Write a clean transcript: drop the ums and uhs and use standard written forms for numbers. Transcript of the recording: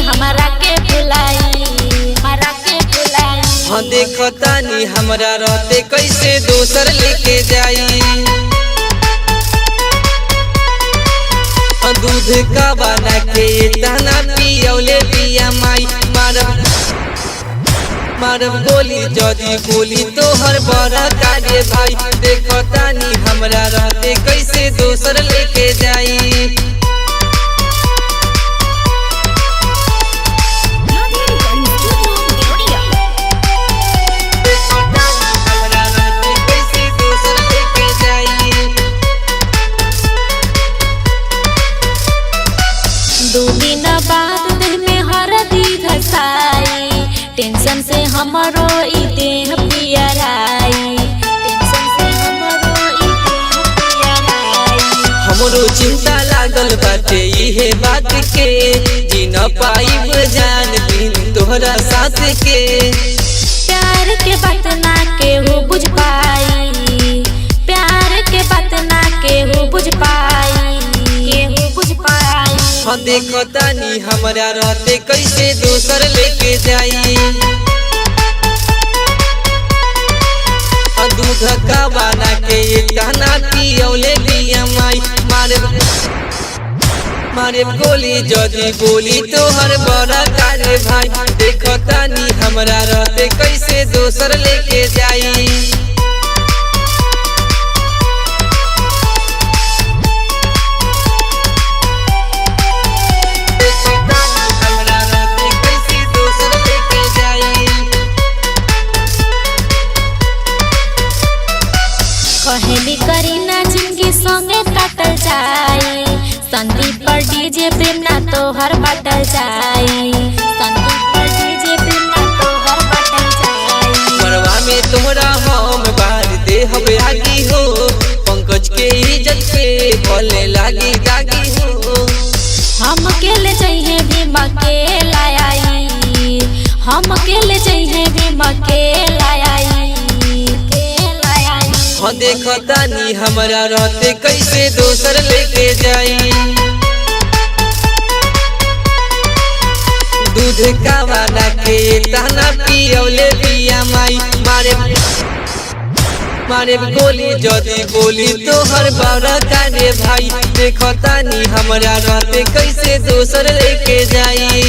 हमारा के भुलाई, हमारा के भुलाई। हाँ देखतानी हमरा रहते कैसे दोसर लेके जाई। दूध का बना के तना पियौले पिया माई। मारब गोली जदी बोली तोहर बड़ा कारे भाई। देखतानी हमरा रहते कैसे दोसर लेके जाई। दो दिन बाद दिल में हरदी घसाई, टेंशन से हमरो ई देह पियराई, टेंशन से हमरो ई देह पियराई। हमरो चिंता लागल बाटे इहे बात के, जी न पाइब जान बिन तोहरा साथ के। प्यार के बात ना केहू बुझ पाई, प्यार के बात ना केहू बुझ पाई, केहू बुझ पाई। हाँ देखतानी हमरा रहते कैसे दोसर लेके जाई। दूध का बना के तना पियौले पिया माई। मारे गोली जदी बोली तोहर बड़ा कारे भाई। देखतानी हमरा रहते कैसे दोसर लेके जाई। कहेली करीना जिंदगी संगे काटल जाई, संदीप पर डीजे प्रेम ना तोहर बाटल जाई, संदीप पर डीजे प्रेम ना तोहर बाटल जाई। मरवा में तोहरा हम बार दे हवे आगी हो। पंकज के इज्जत पे बोले लागी दागी हो। हम अकेले चाहिए भीमा के लायाई, हम अकेले चाहिए भीमा के लायाई। हाँ देखतानी हमरा रहते कैसे दोसर लेके जाई। दूध का बना के तना पियौले पिया माई। मारे गोली जदी बोली तोहर बड़ा कारे भाई। देखतानी हमरा रहते कैसे दोसर लेके जाई।